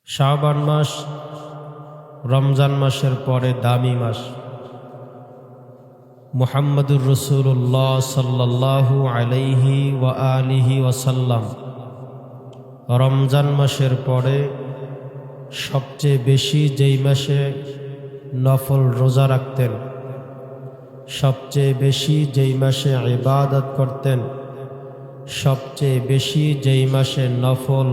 শাবান মাস রমজান মাসের পরে দামি মাস। মুহাম্মদুর রাসূলুল্লাহ সাল্লাল্লাহু আলাইহি ওয়া আলিহি ওয়াসাল্লাম রমজান মাসের পরে সবচেয়ে বেশি যেই মাসে নফল রোজা রাখতেন, সবচেয়ে বেশি যেই মাসে ইবাদত করতেন, সবচেয়ে বেশি যেই মাসে নফল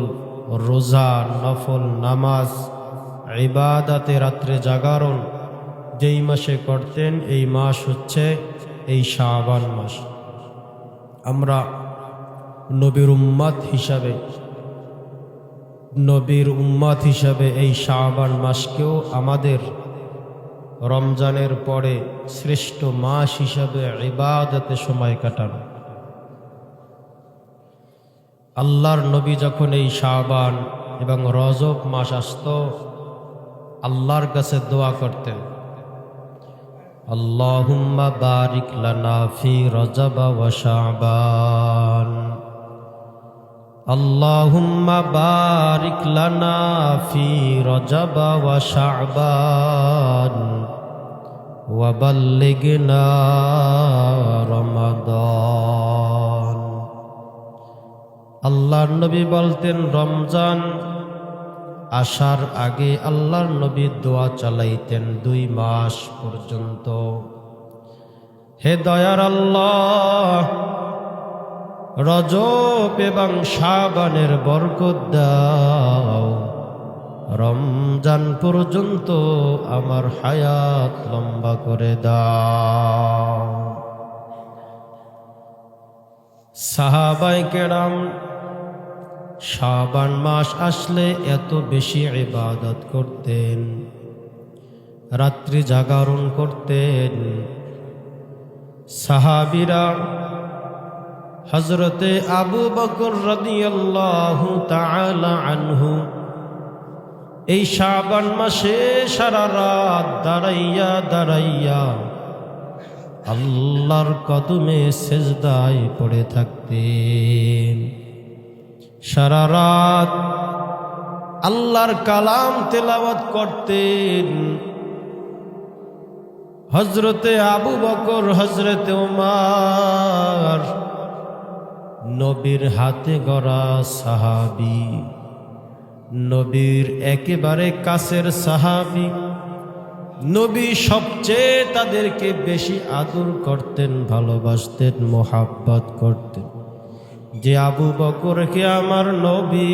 রোজা, নফল নামাজ, ইবাদতে রাত্রে জাগরণ যেই মাসে করতেন, এই মাস হচ্ছে এই শাবান মাস। আমরা নবীর উম্মত হিসাবে এই শাবান মাসকেও আমাদের রমজানের পরে শ্রেষ্ঠ মাস হিসাবে ইবাদতে সময় কাটানো। আল্লাহর নবী যখন এই শাবান এবং রজব মাস আসত, আল্লাহর কাছে দোয়া করতেন, আল্লাহুম্মা বারিক লানা ফি রজব ওয়া শাবান, আল্লাহুম্মা বারিক লানা ফি রজব ওয়া শাবান ওয়া বাল্লিগনা রমাদান। আল্লাহর নবী বলতেন, রমজান আসার আগে আল্লাহর নবী দোয়া চালাইতেন 2 মাস পর্যন্ত, হে দয়ার আল্লাহ, রজব এবং শাবানের বরকত দাও, রমজান পর্যন্ত আমার হায়াত লম্বা করে দাও। সাহাবায়ে কেরাম শাবান মাস আসলে এত বেশি ইবাদত করতেন, রাত্রি জাগরণ করতেন। সাহাবীরা হযরতে আবু বকর রাদিয়াল্লাহু তাআলা আনহু এই শাবান মাসে সারা রাত দাঁড়াইয়া আল্লাহর কদমে সেজদায় পড়ে থাকতেন। সারা রাত আল্লাহর কালাম তেলাওয়াত করতেন। হযরতে আবু বকর, হযরতে ওমর নবীর হাতে গড়া সাহাবী, নবীর একেবারে কাছের সাহাবী। নবী সবচেয়ে তাদেরকে বেশি আদর করতেন, ভালোবাসতেন, মোহাব্বত করতেন, যে আবু বকরকে আমার নবী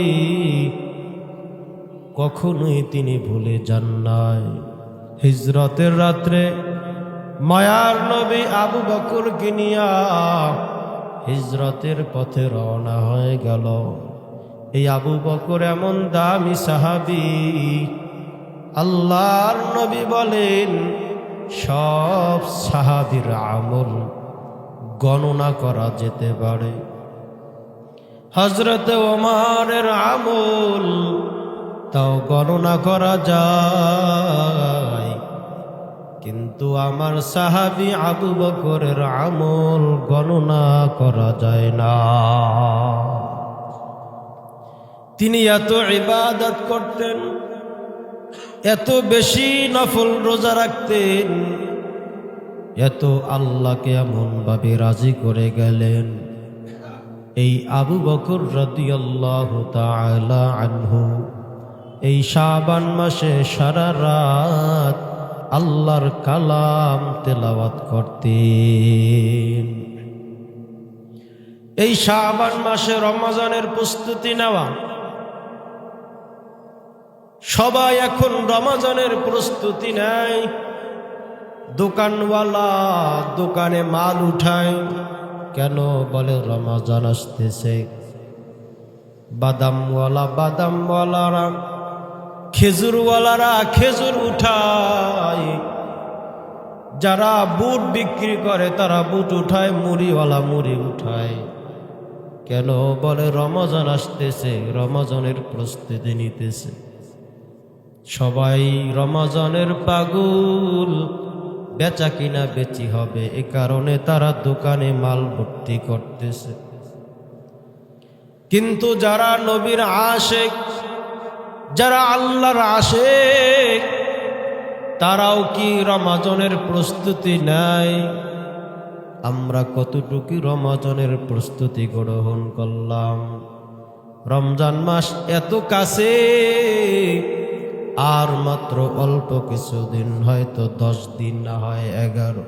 কখনোই তিনি ভুলে যান নাই। হিজরতের রাত্রে মায়ার নবী আবু বকরকে নিয়া হিজরতের পথে রওনা হয়ে গেল। এই আবু বকর এমন দামি সাহাবী, আল্লাহর নবী বলেন সব সাহাবীর আমল গণনা করা যেতে পারে, হযরতে ওমরের আমল তাও গণনা করা যায়, কিন্তু আমার সাহাবী আবু বকরের আমল গণনা করা যায় না। তিনি এত ইবাদত করতেন, এত বেশি নফল রোজা রাখতেন, এত আল্লাহকে এমন ভাবে রাজি করে গেলেন। এই আবু বকর রাদিয়াল্লাহু তাআলা আনহু এই শাবান মাসে সারা রাত আল্লাহর কালাম তেলাওয়াত করতেন। এই শাবান মাসে রমজানের প্রস্তুতি নেওয়া, সবাই এখন রমজানের প্রস্তুতি নেয়। দোকানওয়ালা দোকানে মাল উঠায়, কেন বলে রমজান আসতেছে। বাদামওয়ালারা, খেজুরওয়ালারা খেজুর উঠায়, যারা বুট বিক্রি করে তারা বুট উঠায়, মুড়িওয়ালা মুড়ি উঠায়। কেন বলে রমজান আসতেছে, রমজানের প্রস্তুতি নিতেছে। সবাই রমজানের পাগল, বেচা কিনা বেচি হবে, এ কারণে তারা দোকানে মাল ভর্তি করতেছে। কিন্তু যারা নবীর আশিক, যারা আল্লাহর আশিক তারাও কি রমজানের প্রস্তুতি নেয়? আমরা কতটুকু রমজানের প্রস্তুতি গ্রহণ করলাম? রমজান মাস এত কাছে, আর মাত্র অল্প কিছুদিন, হয়তো 10 দিন, না হয় 11।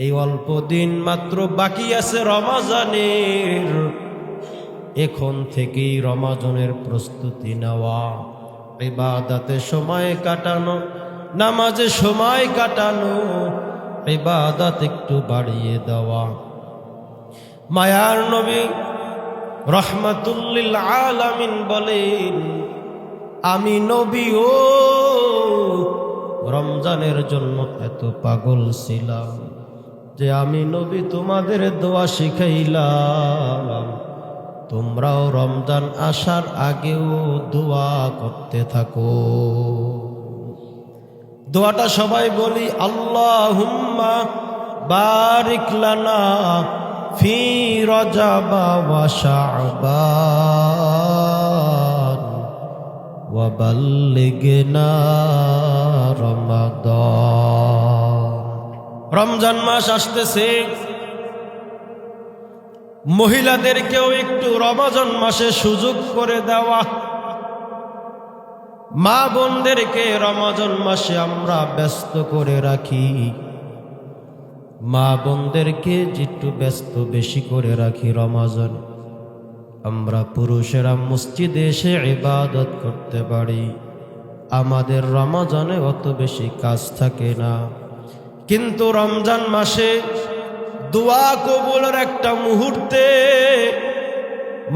এই অল্প দিন মাত্র বাকি আছে রমজানের। এখন থেকেই রমজানের প্রস্তুতি নেওয়া, ইবাদতে সময় কাটানো, নামাজে সময় কাটানো, ইবাদত একটু বাড়িয়ে দেওয়া। মায়ার নবী রহমাতুল্লিল আলামিন বলেন, আমি নবীও রমজানের জন্য এত পাগল ছিলাম যে আমি নবী তোমাদের দোয়া শিখাইলাম, তোমরাও রমজান আসার আগেও দোয়া করতে থাকো। দোয়াটা সবাই বলি, আল্লাহুম্মা বারিক লানা ফি রজব ওয়া শাবান ওয়া বাল্লিগনা রমাদান। রমজান মাস আসতেছে, মহিলাদেরকেও একটু রমজান মাসে সুযোগ করে দেওয়া। মা বোনদেরকে রমজান মাসে আমরা ব্যস্ত করে রাখি, মা বোনদেরকে একটু ব্যস্ত বেশি করে রাখি রমজান। আমরা পুরুষেরা মসজিদে এসে ইবাদত করতে পারি, আমাদের রমজানে অত বেশি কাজ থাকে না। কিন্তু রমজান মাসে দোয়া কবুলের একটা মুহূর্তে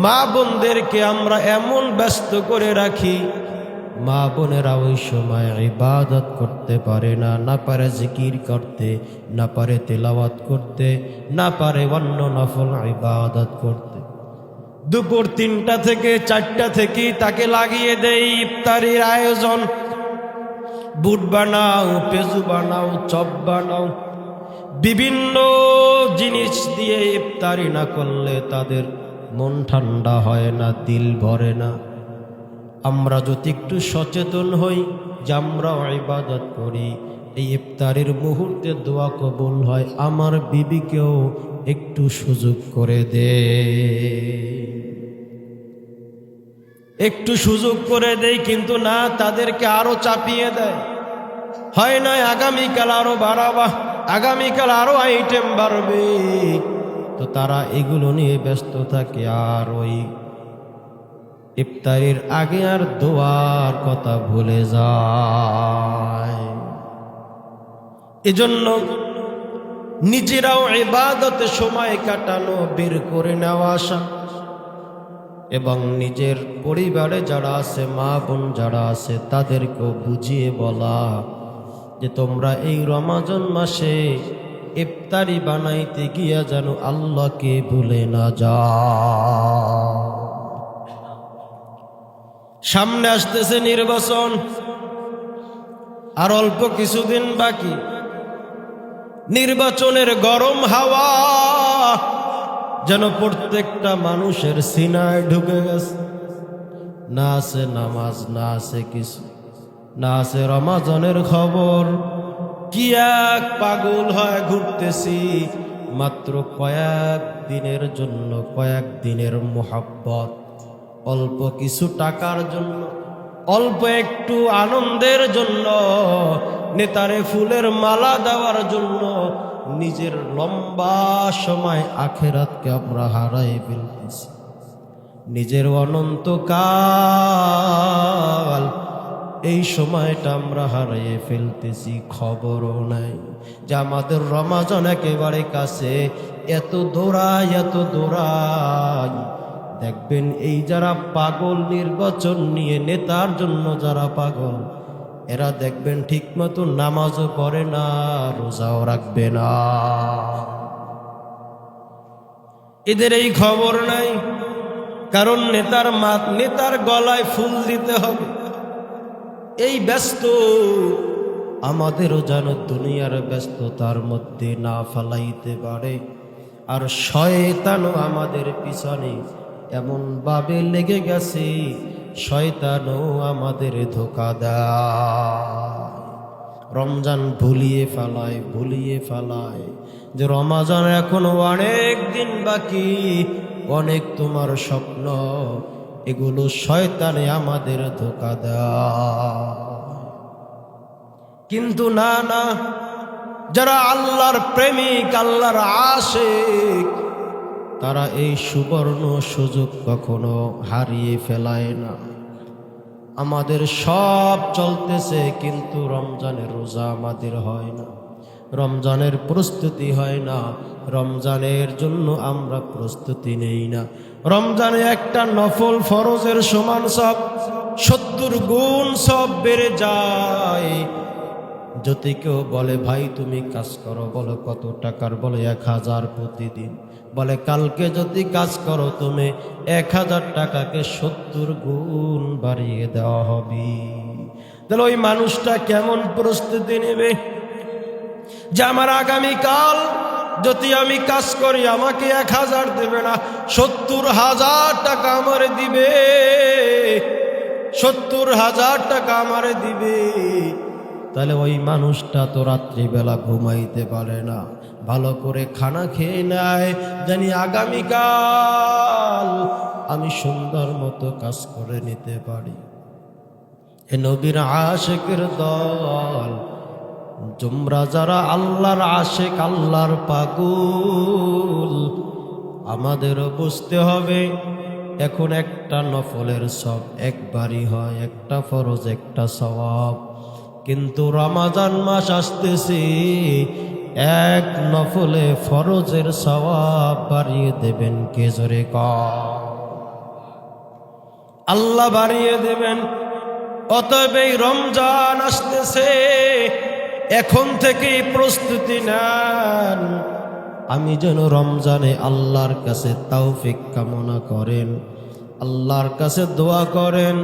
মা বোনদেরকে আমরা এমন ব্যস্ত করে রাখি, মা বোনেরা ওই সময় ইবাদত করতে পারে না, না পারে জিকির করতে, না পারে তেলাওয়াত করতে, না পারে অন্য নফল ইবাদত করতে। দুপুর 3টা থেকে 4টা থেকেই তাকে লাগিয়ে দেয় ইফতারির আয়োজন। বুট বানাও, পেজু বানাও, চপ বানাও, বিভিন্ন জিনিস দিয়ে ইফতারি না করলে তাদের মন ঠান্ডা হয় না, দিল ভরে না। আমরা যদি একটু সচেতন হই যে আমরাও ইবাদত করি, এই ইফতারির মুহূর্তে দোয়া কবুল হয়, আমার বিবিকেও একটু সুযোগ করে দে, একটু সুযোগ করে দেই। কিন্তু না, তাদেরকে আরো চাপিয়ে দেয়। হয় নয় আগামীকাল আরো বাড়াবা, আগামীকাল আরো আইটেম বাড়বে, তো তারা এগুলো নিয়ে ব্যস্ত থাকে, আর ওই ইফতারির আগে আর দোয়ার কথা ভুলে যায়। এজন্য নিজেরাও ইবাদতে সময় কাটানো বের করে নেওয়া আসা, এবং নিজের পরিবারে যারা আছে, মা বোন যারা আছে, তাদেরকেও বুঝিয়ে বলা যে তোমরা এই রমজান মাসে ইফতারি বানাইতে গিয়া যেন আল্লাহকে ভুলে না যাও। সামনে আসতেছে নির্বাচন, আর অল্প কিছুদিন বাকি। নির্বাচনের গরম হাওয়া যেন প্রত্যেকটা মানুষের সিনায় ঢুকে গেছে। না আছে নামাজ, না আছে কিছু, না আছে রমজানের খবর। কি এক পাগল হয় ঘুরতেছি মাত্র কয়েক দিনের জন্য, কয়েক দিনের মোহাব্বত, অল্প কিছু টাকার জন্য, অল্প একটু আনন্দের জন্য, নেতারে ফুলের মালা দেওয়ার জন্য নিজের লম্বা সময় আখেরাতকে আমরা হারাই ফেলতেছি। নিজের অনন্তকাল এই সময়টা আমরা হারিয়ে ফেলতেছি, খবরও নাই যে আমাদের রমজান একেবারে কাছে। এত দৌড়াই, এত দৌড়াই। দেখবেন এই যারা পাগল নির্বাচন নিয়ে, নেতার জন্য যারা পাগল, এরা দেখবেন ঠিক মতো নামাজও পড়ে না, রোজাও রাখবে না। এদের এই খবর নাই, কারণ নেতার গলায় ফুল দিতে হবে, এই ব্যস্ত। আমাদেরও যেন দুনিয়ার ব্যস্ততার মধ্যে না ফালাইতে পারে। আর শয়তানও আমাদের পিছনে এমন ভাবে লেগে গেছে, শয়তানও আমাদের ধোঁকা দেয়। রমজান ভুলিয়ে ফেলায় যে রমজান এখনো অনেক দিন বাকি, অনেক তোমার স্বপ্ন, এগুলো শয়তানে আমাদের ধোঁকা দেয়। কিন্তু না, যারা আল্লাহর প্রেমিক, আল্লাহর আশিক, তারা এই সুবর্ণ সুযোগ কখনো হারিয়ে ফেলায় না। আমাদের সব চলতেছে, কিন্তু রমজানের রোজা আমাদের হয় না, রমজানের প্রস্তুতি হয় না, রমজানের জন্য আমরা প্রস্তুতি নেই না। রমজানে একটা নফল ফরজের সমান সব 70 গুণ সব বেড়ে যায়। যদি কেউ বলে ভাই তুমি কাজ করো, বলো কত টাকার, বলে 1000 প্রতিদিন, বলে কালকে যদি কাজ করো তুমি 1000 টাকাকে 70 গুণ বাড়িয়ে দেওয়া হবে। তাহলে ওই মানুষটা কেমন প্রস্তুতি নেবে যে আমার আগামীকাল যদি আমি কাজ করি আমাকে 1000 দেবে না, 70,000 টাকা আমারে দিবে, 70,000 টাকা আমারে দিবে। তাহলে ওই মানুষটা তো রাত্রিবেলা ঘুমাইতে পারে না, ভালো করে খানা খেয়ে নেয়, জানি আগামীকাল আমি সুন্দর মতো কাজ করে নিতে পারি। এ নবীর আশিকের দল, তোমরা যারা আল্লাহর আশিক, আল্লাহর পাগল, আমাদেরও বুঝতে হবে এখন একটা নফলের সব একবারই হয়, একটা ফরজ একটা সওয়াব। কিন্তু রমজান মাস আসতেছে, এক নফলে ফরজের সওয়াব বাড়িয়ে দেবেন কে? জোরে কও। আল্লাহ বাড়িয়ে দেবেন। অতএব এই রমজান আসতেছে, এখন থেকেই প্রস্তুতি নেন। আমি যেন রমজানে আল্লাহর কাছে তৌফিক কামনা করেন, আল্লাহর কাছে দোয়া করেন,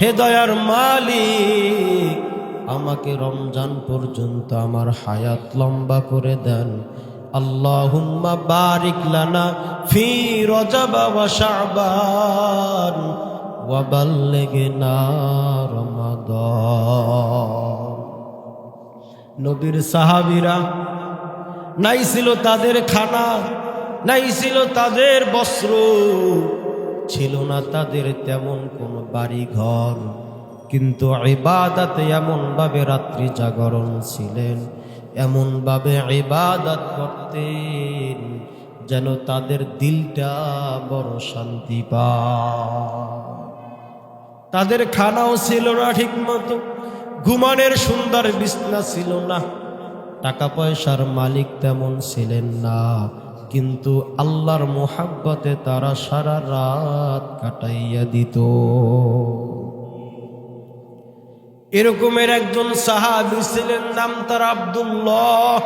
হে দয়ার মালিক আমাকে রমজান পর্যন্ত আমার হায়াত লম্বা করে দেন। আল্লাহুম্মা বারিক লানা ফি রজব ওয়া শাবান ওয়া বাল্লিগনা রমাদান। নবীর সাহাবীরা নাই ছিল তাদের খানা, নাই ছিল তাদের বস্ত্র, ছিল না তাদের তেমন কোনো বাড়ি ঘর, কিন্তু ইবাদতে এমন ভাবে রাত্রি জাগরণ ছিলেন, এমন ভাবে ইবাদত করতেন যেন তাদের দিলটা বড় শান্তি পায়। তাদের খানাও ছিল না ঠিক মতো, ঘুমানোর সুন্দর বিছনা ছিল না, টাকা পয়সার মালিক তেমন ছিলেন না, কিন্তু আল্লাহর মোহাব্বতে তারা সারা রাত কাটাইয়া দিত। এরকমের একজন সাহাবী ছিলেন, নাম তার আব্দুল্লাহ।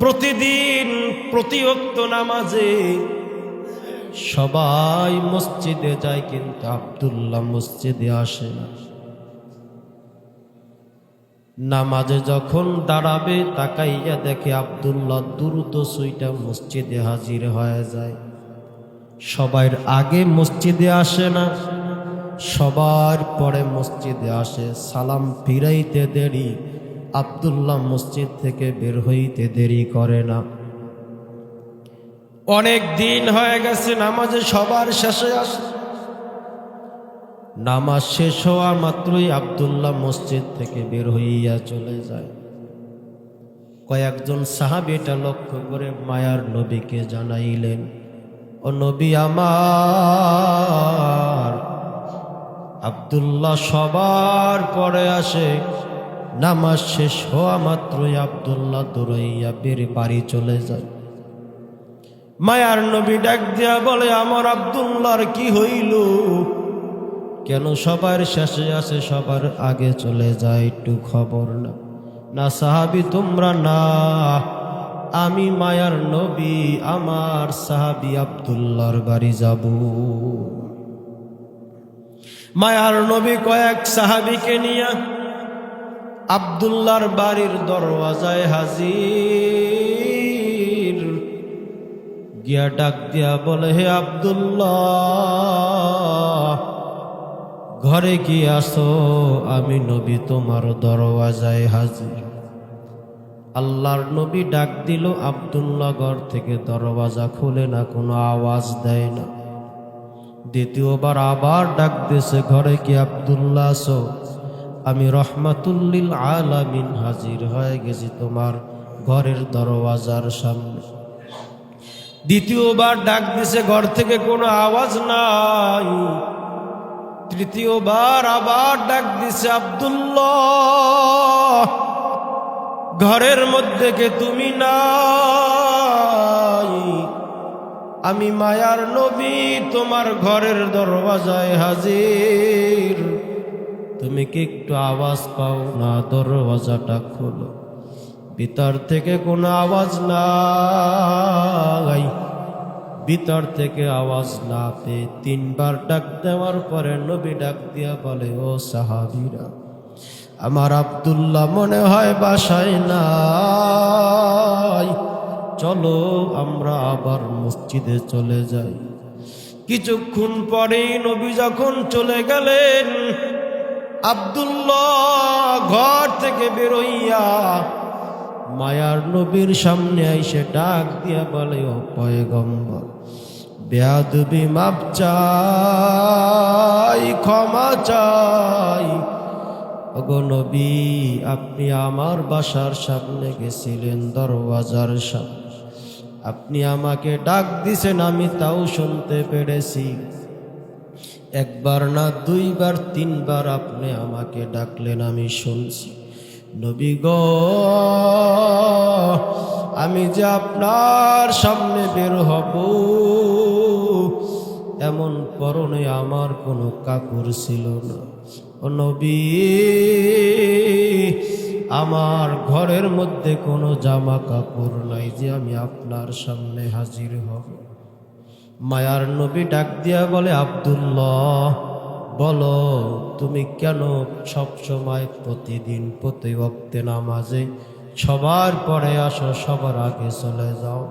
প্রতিদিন প্রতি ওয়াক্ত নামাজে সবাই মসজিদে যায়, কিন্তু আব্দুল্লাহ মসজিদে আসে না। নামাজে যখন দাঁড়াবে তাকাইয়া দেখে আব্দুল্লাহ দ্রুত সুইটা মসজিদে হাজির হয়ে যায়। সবার আগে মসজিদে আসে না, সবার পরে মসজিদে আসে। সালাম ফিরাইতে দেরি, আব্দুল্লাহ মসজিদ থেকে বের হইতে দেরি করে না। অনেক দিন হয়ে গেছে, নামাজে সবার শেষে আসে। নামাজ শেষ হওয়া মাত্রই আব্দুল্লাহ মসজিদ থেকে বের হইয়া চলে যায়। কয়েকজন সাহাবী এটা লক্ষ্য করে মায়ার নবীকে জানাইলেন, ও নবী আমার, আব্দুল্লাহ সবার পরে আসে, নামাজ শেষ হওয়া মাত্রই আব্দুল্লাহ দৌড়াইয়া বের বাড়ি চলে যায়। মায়ার নবী ডাক দিয়া বলে, আমার আব্দুল্লাহর কি হইল? কেন সবার শেষে আসে, সবার আগে চলে যায়, একটু খবর না? না সাহাবী তোমরা না, আমি মায়ার নবী আমার সাহাবী আব্দুল্লাহর বাড়ি যাব। মায়ার নবী কয়েক সাহাবীকে নিয়ে আব্দুল্লাহর বাড়ির দরওয়াজায় হাজির। গিয়া ডাক দিয়া বলে, হে আব্দুল্লাহ, ঘরে কি আসো? আমি নবী তোমার দরওয়াজায় হাজির। আল্লাহর নবী ডাক দিল, আব্দুল্লাহ ঘর থেকে দরওয়াজা খুলে না, কোনো আওয়াজ দেয় না। দ্বিতীয়বার আবার ডাক দিয়েছে, ঘরে কি আব্দুল্লাহ আসো? আমি রহমাতুল্লিল আলামিন হাজির হয়ে গেছি তোমার ঘরের দরওয়াজার সামনে। দ্বিতীয়বার ডাক দিছে, ঘর থেকে কোনো আওয়াজ নাই। তৃতীয়বার আবার ডাক দিছে, আব্দুল্লাহ, ঘরের মধ্যে কে তুমি নাই? আমি মায়ার নবী তোমার ঘরের দরওয়াজায় হাজির। তুমি কি একটু আওয়াজ পাও না? দরওয়াজাটা খোলো। ভিতর থেকে কোনো আওয়াজ নাই। ভিতর থেকে আওয়াজ না পেয়ে তিনবার ডাক দেওয়ার পরে নবী ডাক দিয়া বলে, ও সাহাবীরা, আমার আব্দুল্লাহ মনে হয় বাসায় নাই, চলো আমরা আবার মসজিদে চলে যাই। কিছুক্ষণ পরেই নবী যখন চলে গেলেন, আব্দুল্লাহ ঘর থেকে বেরোইয়া মায়ার নবীর সামনে আইসে ডাক দিয়া বলে, ও পয়গম্বর, বেয়াদবি মাপ চাই, ক্ষমা চাই। ওগো নবী, আপনি আমার বাসার সামনে গেছিলেন, দরওয়াজার সামনে আপনি আমাকে ডাক দিছেন, আমি তাও শুনতে পেরেছি। একবার না, দুইবার, তিনবার আপনি আমাকে ডাকলেন, আমি শুনছি। নবী গো, আমি যে আপনার সামনে বের হব, এমন পরনে আমার কোনো কাপড় ছিল না। ও নবী, আমার ঘরের মধ্যে কোনো জামা কাপড় নাই যে আমি আপনার সামনে হাজির হব। মায়ার নবী ডাক দিয়া বলে, আব্দুল্লাহ, বলো তুমি কেন সব সময় প্রতিদিন প্রতি ওয়াক্তে নামাজে সবার পরে আসো, সবার আগে চলে যাও?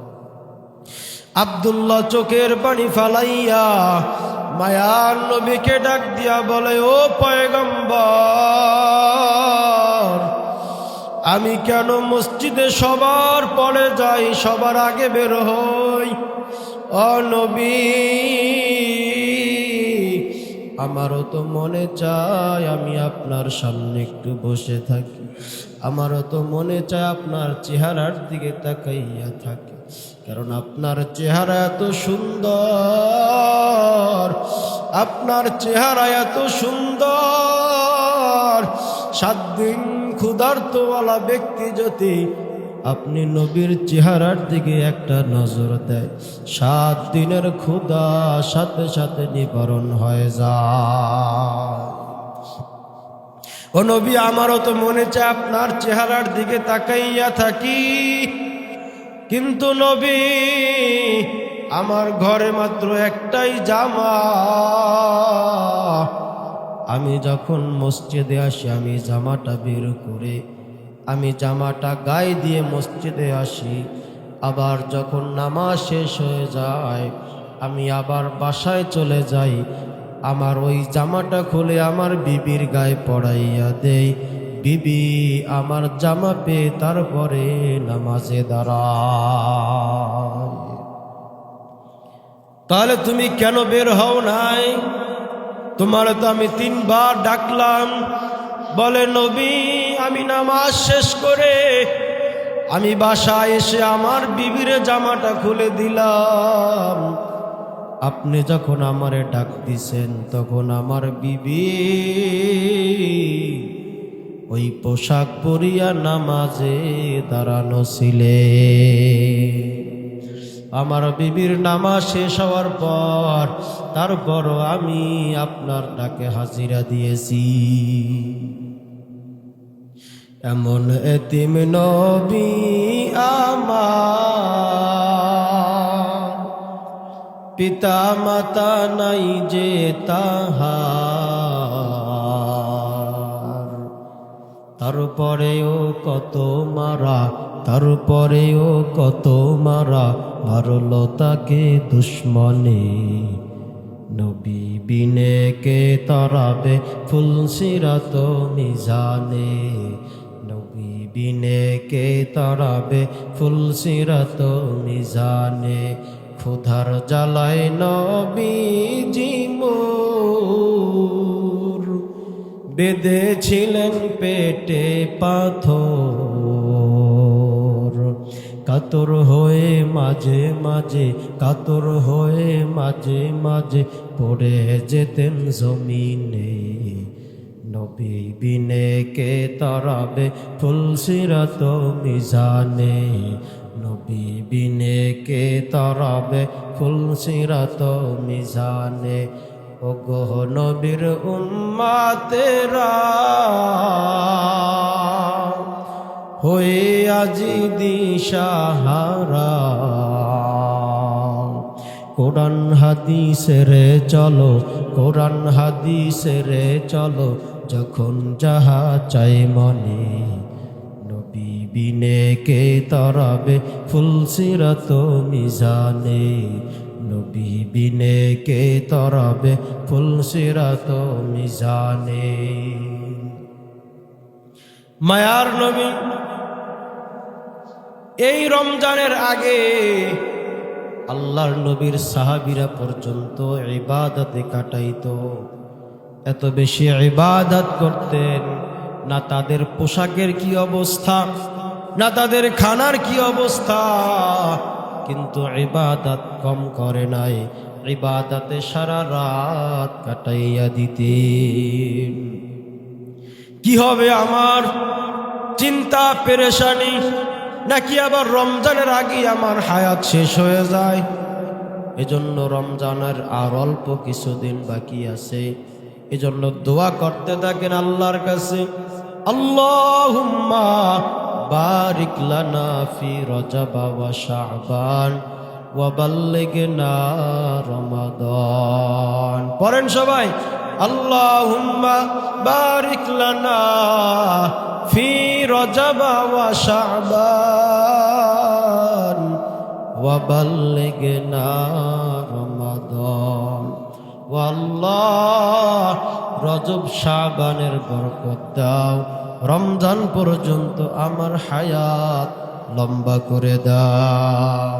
আব্দুল্লাহ চোখের পানি ফালাইয়া মায়ার নবীকে ডাক দিয়া বলে, ও পয়গম্বর, আমি কেন মসজিদে সবার পরে যাই, সবার আগে বের হই? ও নবী, আমারও তো মনে চায় আমি আপনার সামনে একটু বসে থাকি, আমারও তো মনে চায় আপনার চেহারার দিকে তাকাইয়া থাকি, কারণ আপনার চেহারা এত সুন্দর, আপনার চেহারা এত সুন্দর। 7 দিন ক্ষুধার্তওয়ালা ব্যক্তি যদি আপনি নবীর চেহারার দিকে একটা নজর দেয়, 7 দিনের ক্ষুধা সাথে সাথে নিবারণ হয়ে যায়। ও নবী, আমারও তো মনে চায় আপনার চেহারার দিকে তাকাইয়া থাকি, কিন্তু নবী, আমার ঘরে মাত্র একটাই জামা। আমি যখন মসজিদে আসি, আমি জামাটা বের করে আমি জামাটা গায়ে দিয়ে মসজিদে আসি। আবার যখন নামাজ শেষ হয়ে যায়, আমি আবার বাসায় চলে যাই, আমার ওই জামাটা খুলে আমার বিবির গায়ে পরাইয়া দেই। বিবি আমার জামা পেয়ে তারপরে নামাজে দাঁড়ায়। তাহলে তুমি কেন বের হও নাই? তোমার তো আমি 3 বার ডাকলাম। বলে, নবী, আমি নামাজ শেষ করে আমি বাসায় এসে আমার বিবির জামাটা খুলে দিলাম। আপনি যখন আমারে ডাক দিছেন, তখন আমার বিবি ওই পোশাক পরিয়া নামাজে দাঁড়ানো ছিলে। আমার বিবির নামাজ শেষ হওয়ার পর তারপরও আমি আপনার ডাকে হাজিরা দিয়েছি। এমন এতিম নবী আমার, পিতা মাতা নাই যে তাহার, তারপরেও কত মারা, তারপরেও কত মারা, মারলো তাকে দুশ্মনে। নবী বিনে কে তরাবে ফুলসিরাত মিজানে। নবী বিনে কে তরাবে ফুলসিরাত মিজানে। ক্ষুধার জ্বালায় নবীজি মোর বেঁধেছিলেন পেটে পাথর। কাতর হয়ে মাঝে মাঝে, কাতর হয়ে মাঝে মাঝে পড়ে যেতেন জমিনে। নবী বিনে কে তরাবে ফুলসিরাত মিজানে। নবী বিনে কে তরাবে ফুলসিরাত মিজানে। ওগো নবীর উম্মাতেরা হয়ে আজি দিশাহারা। কোরআন হাদিসের চলো, কোরআন হাদিসের চলো, যখন যাহা চাই মনে। নবী বিনে কে তরাবে ফুলসিরাত মিজানে। নবী বিনে কে তরাবে ফুলসিরাত মিজানে। মায়ার নবী এই রমজানের আগে আল্লাহর নবীর সাহাবীরা পর্যন্ত ইবাদতে কাটাইতো। এত বেশি ইবাদত করতেন, না তাদের পোশাকের কি অবস্থা, না তাদের খানার কি অবস্থা, কিন্তু ইবাদত কম করে নাই। ইবাদতে সারা রাত কাটাইয়া দিতেন। কি হবে আমার চিন্তা পেরেশানি, নাকি আবার রমজানের আগে আমার হায়াত শেষ হয়ে যায়। এজন্য রমজানের আর অল্প কিছুদিন বাকি আছে। এজন্য দোয়া করতে থাকেন আল্লাহর কাছে, আল্লাহুম্মা বারিক লানা ফি রজব ওয়া শাবান ওয়া বাল্লিগনা রমাদান। পড়েন সবাই, আল্লাহুম্মা বারিক লানা ফি রজব ওয়া শাবান ওয়া বাল্লিগনা রমাদান। ওয়া আল্লাহ, রজব শাবানের বরকত দাও, রমজান পর্যন্ত আমার হায়াত লম্বা করে দাও।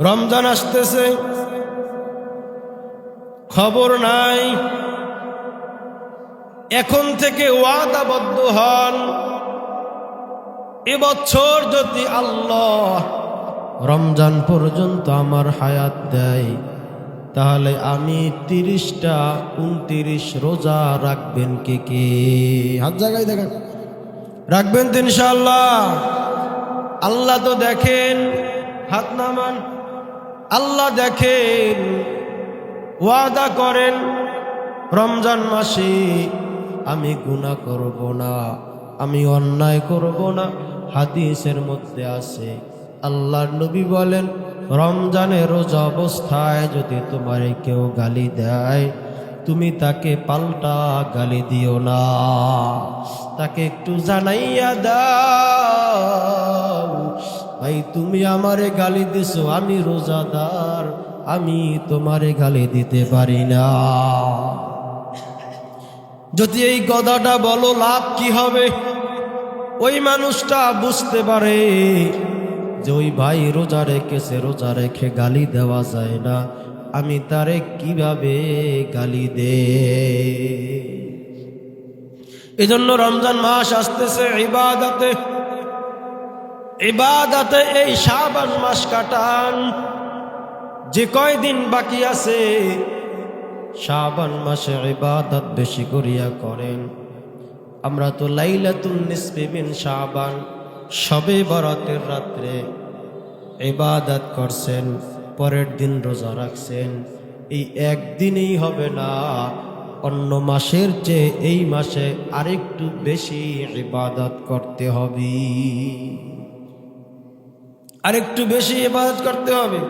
রমজান আসতেছে, খবর নাই। এখন থেকে ওয়াদাবদ্ধ হন, এবছর যদি আল্লাহ রমজান পর্যন্ত আমার হায়াত দেয়, তাহলে আমি 30টা 29 রোজা রাখবেন কে কে? হাত জায়গায় দেখেন, রাখবেন তো ইনশাআল্লাহ? আল্লাহ তো দেখেন, হাত নামান। আল্লাহ দেখেন, ওয়াদা করেন রমজান মাসে আমি গুনাহ করব না, আমি অন্যায় করব না। হাদিসের মধ্যে আছে, আল্লাহর নবী বলেন, রমজানের রোজা অবস্থায় যদি তোমারে কেউ গালি দেয়, তুমি তাকে পাল্টা গালি দিও না, তাকে একটু জানাইয়া দাও, ভাই তুমি আমারে গালি দিছো, আমি রোজাদার, আমি তোমারে গালি দিতে পারি না। যদি এই কথাটা বলো, লাভ কি হবে? ওই মানুষটা বুঝতে পারে যে ওই ভাই রোজা রেখেছে, রোজা রেখে গালি দেওয়া যায় না, আমি তারে কিভাবে গালি দে। এজন্য রমজান মাস আসতেছে, ইবাদতে ইবাদতে এই শাবান মাস কাটান। যে কয়দিন বাকি আছে শাবান মাসে ইবাদত বেশি করিয়া করেন। আমরা তো লাইলাতুন নিসফি মিন শাবান, শবে বরাতের রাত্রে ইবাদত করছেন, পরের দিন রোজা রাখছেন। এই একদিনেই হবে না, অন্য মাসের চেয়ে এই মাসে আরেকটু বেশি ইবাদত করতে হবে, আরেকটু বেশি ইবাদত করতে হবে,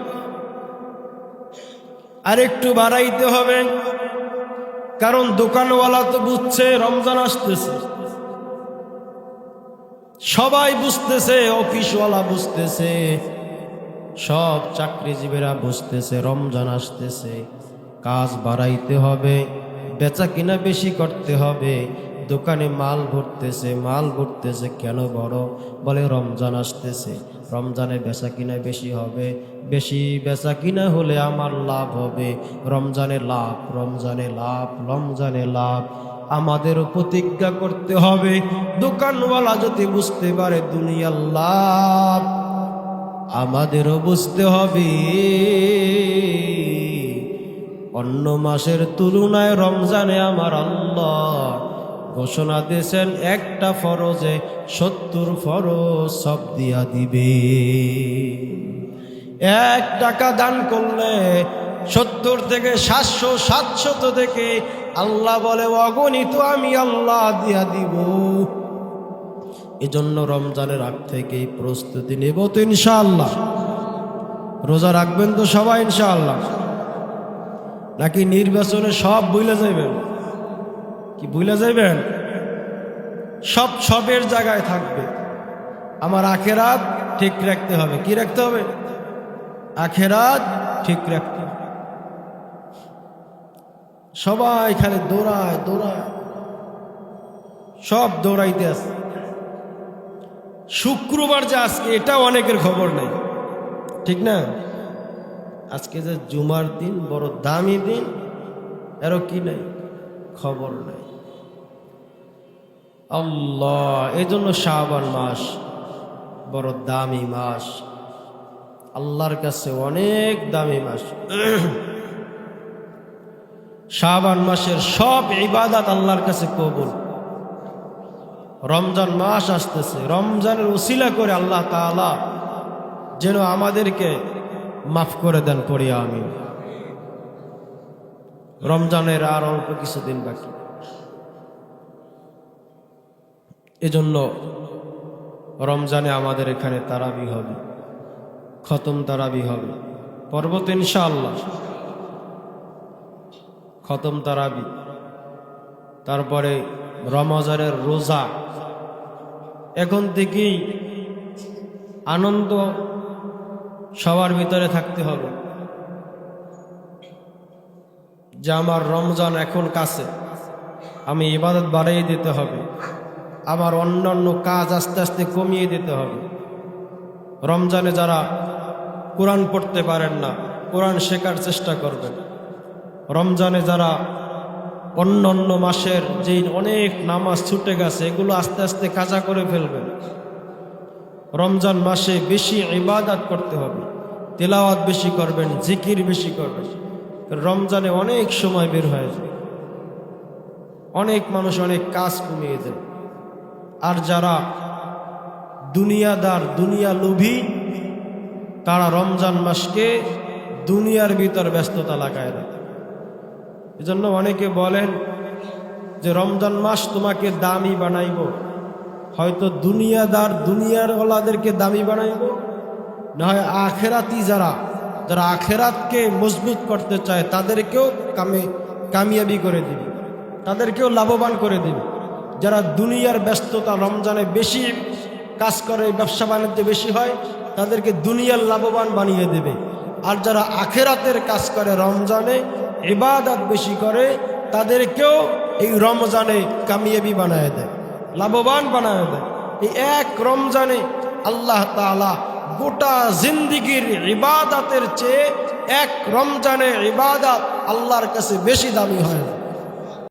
আরেকটু বাড়াইতে হবে। কারণ দোকানওয়ালা তো বুঝছে রমজান আসতেছে, সবাই বুঝতেছে, অফিসওয়ালা বুঝতেছে, সব চাকরিজীবীরা বুঝতেছে রমজান আসতেছে, কাজ বাড়াইতে হবে, বেচা কিনা বেশি করতে হবে। দোকানে মাল ভরতেছে, কেন বড়? বলে রমজান আসতেছে, রমজানে বেচা কিনা বেশি হবে, বেশি বেচা কিনা হলে আমার লাভ হবে, রমজানে লাভ, রমজানে লাভ, রমজানে লাভ। আমাদেরও প্রতিজ্ঞা করতে হবে, দোকানওয়ালা যদি বুঝতে পারে দুনিয়ার লাভ, আমাদেরও বুঝতে হবে অন্য মাসের তুলনায় রমজানে আমার আল্লাহ ঘোষণা দিয়েছেন একটা ফরজে 70 ফরজ সব দিয়া দিবে। 1 টাকা দান করলে 70 থেকে 700, 700 থেকে আল্লাহ বলে অগণিত আমি আল্লাহ দিয়া দিব। এজন্য রমজানের আগ থেকেই প্রস্তুতি নেব তো ইনশাআল্লাহ। রোজা রাখবেন তো সবাই ইনশাআল্লাহ, নাকি নির্বাচনে সব ভুলে যাবেন? কি ভুলে যাবেন? সব সবের জায়গায় থাকবে। আমার আখেরাত ঠিক রাখতে হবে। কি রাখতে হবে? আখেরাত ঠিক রাখতে হবে। সবাই খালি দৌড়ায়, সব দৌড়াইতে আছে। শুক্রবার যে আজকে, এটা অনেকের খবর নেই, ঠিক না? আজকে যে জুমার দিন, বড় দামি দিন, এরও কি নাই, খবর নাই। আল্লাহ, এই জন্য শাবান মাস বড় দামি মাস, আল্লাহর কাছে অনেক দামি মাস। শাবান মাসের সব ইবাদত আল্লাহর কাছে কবুল। রমজান মাস আসতেছে, রমজানের উসিলা করে আল্লাহ তাআলা যেন আমাদেরকে মাফ করে দেন, পড়ি আমিন। রমজানের আর অল্প কিছুদিন বাকি, এজন্য রমজানে আমাদের এখানে তারাবি হবে, খতম তারাবি হবে, পর্বত ইনশাআল্লাহ, খতম তারাবি। তারপরে রমজানের রোজা। এখন থেকেই আনন্দ সবার ভিতরে থাকতে হবে যে আমার রমজান এখন কাছে, আমি ইবাদত বাড়িয়ে দিতে হবে, আমার অন্যান্য কাজ আস্তে আস্তে কমিয়ে দিতে হবে। রমজানে যারা কোরআন পড়তে পারেন না, কোরআন শেখার চেষ্টা করবেন। রমজানে যারা অন্য অন্য মাসের যে অনেক নামাজ ছুটে গেছে, এগুলো আস্তে আস্তে কাজা করে ফেলবেন। রমজান মাসে বেশি ইবাদত করতে হবে, তেলাওয়াত বেশি করবেন, জিকির বেশি করবেন। রমজানে অনেক সময় বের হয়ে যায়, অনেক মানুষ অনেক কাজ কমিয়ে দেয়। আর যারা দুনিয়াদার, দুনিয়া লোভী, তারা রমজান মাসকে দুনিয়ার ভিতর ব্যস্ততা লাগায় রাখে। এজন্য অনেকে বলেন যে রমজান মাস তোমাকে দামি বানাইব, হয়তো দুনিয়াদার, দুনিয়ার ওলাদেরকে দামি বানাইব, না হয় আখেরাতি যারা আখেরাতকে মজবুত করতে চায় তাদেরকেও কামিয়াবি করে দিবে, তাদেরকেও লাভবান করে দিবে। যারা দুনিয়ার ব্যস্ততা, রমজানে বেশি কাজ করে, ব্যবসা বাণিজ্য বেশি হয়, তাদেরকে দুনিয়ার লাভবান বানিয়ে দেবে। আর যারা আখেরাতের কাজ করে, রমজানে ইবাদত বেশি করে, তাদেরকেও এই রমজানে কামিয়াবি বানায় দেয়, লাভবান বানায় দেয়। এই এক রমজানে আল্লাহ তাআলা গোটা জিন্দিগির ইবাদতের চেয়ে এক রমজানে ইবাদত আল্লাহর কাছে বেশি দামি হয়।